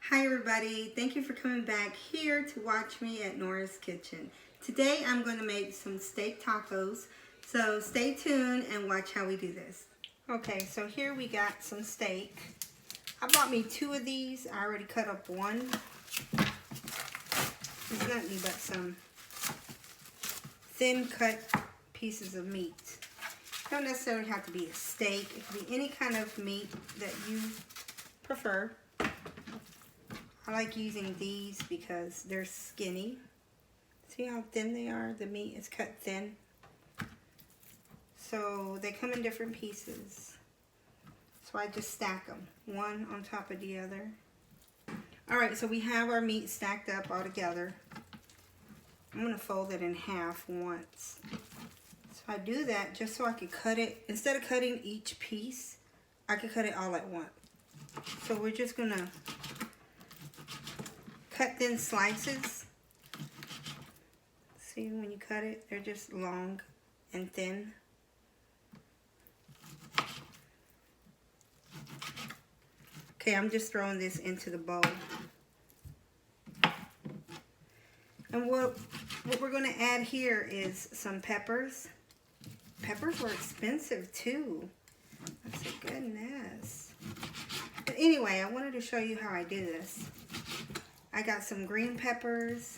Hi everybody, thank you for coming back here to watch me at Nora's Kitchen. Today I'm going to make some steak tacos, so stay tuned and watch how we do this. Okay, so here we got some steak. I bought me 2 of these. I already cut up one. It's nothing but some thin cut pieces of meat. Don't necessarily have to be a steak. It could be any kind of meat that you prefer. I like using these because they're skinny. See how thin they are? The meat is cut thin. So they come in different pieces. So I just stack them, one on top of the other. Alright, so we have our meat stacked up all together. I'm going to fold it in half once. So I do that just so I can cut it. Instead of cutting each piece, I can cut it all at once. So we're just going to cut thin slices. See, when you cut it, they're just long and thin. Okay, I'm just throwing this into the bowl. And what we're going to add here is some peppers. Peppers were expensive too. I said, goodness. But anyway, I wanted to show you how I do this. I got some green peppers,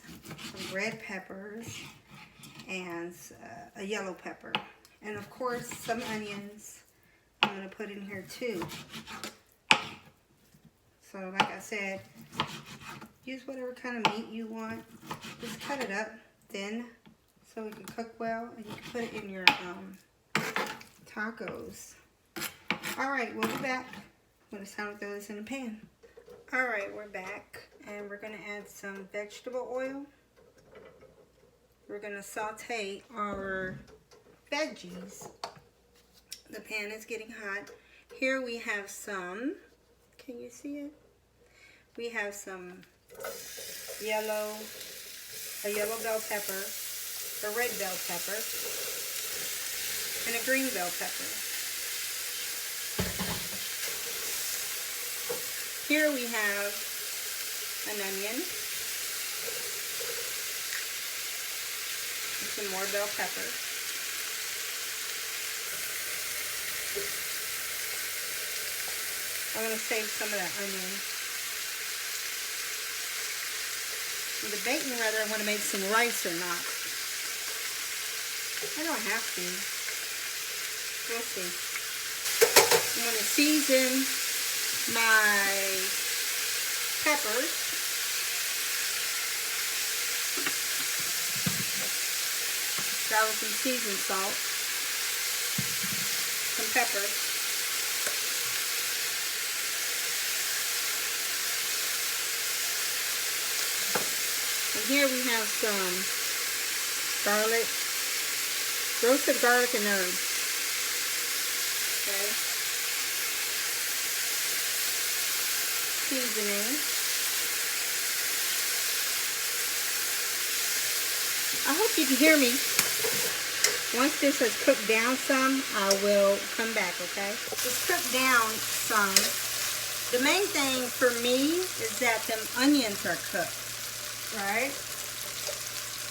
some red peppers, and a yellow pepper. And of course, some onions I'm going to put in here too. So like I said, use whatever kind of meat you want. Just cut it up thin so it can cook well, and you can put it in your tacos. Alright, we'll be back when it's time to throw this in the pan. Alright, we're back, and we're going to add some vegetable oil. We're going to saute our veggies. The pan is getting hot. Here we have some, can you see it? We have some a yellow bell pepper, a red bell pepper, and a green bell pepper. Here we have an onion, and some more bell pepper. I'm going to save some of that onion. I'm debating whether I want to make some rice or not. I don't have to. We'll see. I'm going to season my peppers. That was some seasoned salt. Some pepper. And here we have some garlic, roasted garlic and herbs. Okay. Seasoning. I hope you can hear me. Once this has cooked down some, I will come back, okay? It's cooked down some. The main thing for me is that them onions are cooked, right?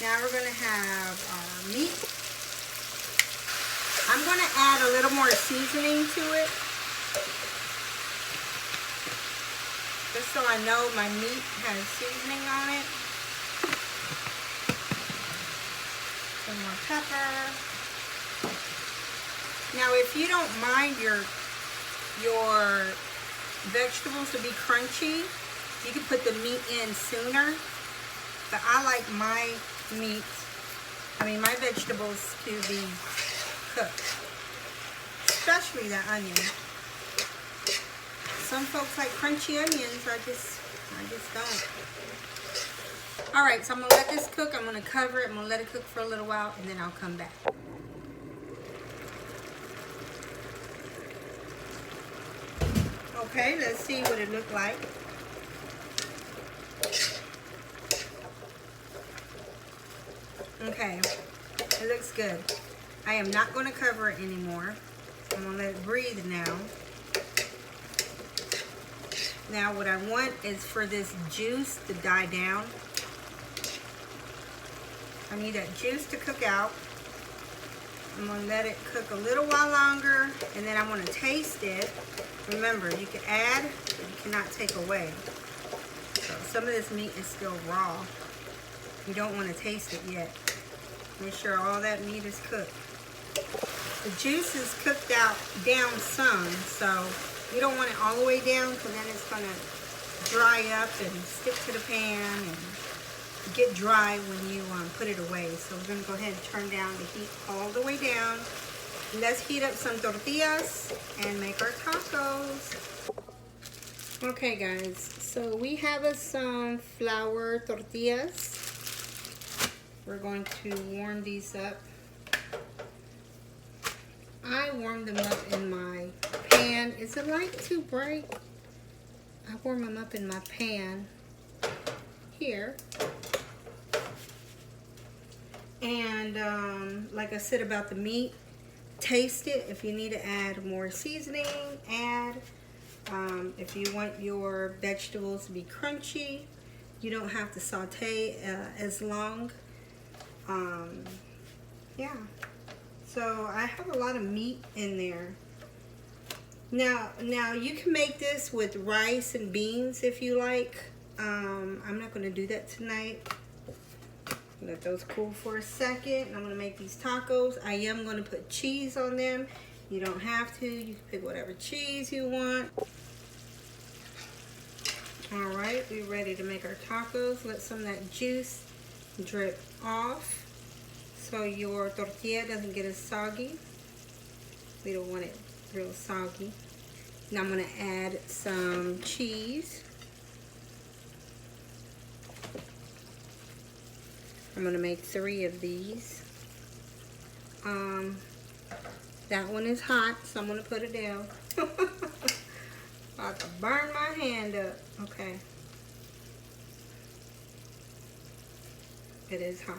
Now we're going to have our meat. I'm going to add a little more seasoning to it, just so I know my meat has seasoning on it. Some more pepper. Now, if you don't mind your vegetables to be crunchy, you can put the meat in sooner. But I like my vegetables to be cooked, especially the onion. Some folks like crunchy onions. I just don't. All right, so I'm gonna let this cook. I'm gonna cover it. I'm gonna let it cook for a little while, and then I'll come back. Okay, let's see what it looked like. Okay, it looks good. I am not going to cover it anymore. I'm going to let it breathe now. Now what I want is for this juice to die down. I need that juice to cook out. I'm gonna let it cook a little while longer, and then I want to taste it. Remember, you can add, but you cannot take away. So some of this meat is still raw. You don't want to taste it yet. Make sure all that meat is cooked. The juice is cooked out down some, so you don't want it all the way down, because then it's gonna dry up and stick to the pan and get dry when you put it away. So we're gonna go ahead and turn down the heat all the way down. Let's heat up some tortillas and make our tacos. Okay guys, so we have some flour tortillas. We're going to warm these up. I warmed them up in my pan. Is the light too bright? I warm them up in my pan here. And like I said about the meat, taste it. If you need to add more seasoning, add. If you want your vegetables to be crunchy, you don't have to saute as long. Yeah. So I have a lot of meat in there. Now you can make this with rice and beans if you like. I'm not going to do that tonight. Let those cool for a second. I'm going to make these tacos. I am going to put cheese on them. You don't have to. You can pick whatever cheese you want. Alright, we're ready to make our tacos. Let some of that juice drip off so your tortilla doesn't get as soggy. We don't want it real soggy. Now I'm going to add some cheese. I'm going to make 3 of these. That one is hot, so I'm going to put it down. I have to burn my hand up. Okay. It is hot.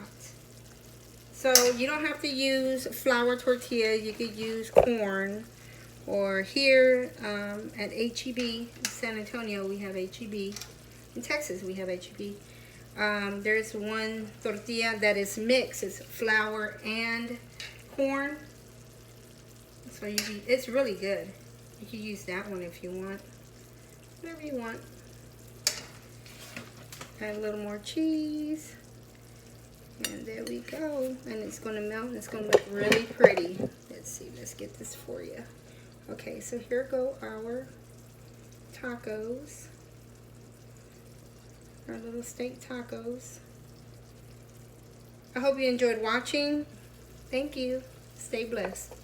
So you don't have to use flour tortilla. You could use corn. Or here at HEB, in San Antonio, we have HEB. In Texas, we have HEB. There's one tortilla that is mixed. It's flour and corn. So it's really good. You can use that one if you want. Whatever you want. Add a little more cheese. And there we go. And it's going to melt and it's going to look really pretty. Let's see. Let's get this for you. Okay, so here go our tacos. Our little steak tacos. I hope you enjoyed watching. Thank you. Stay blessed.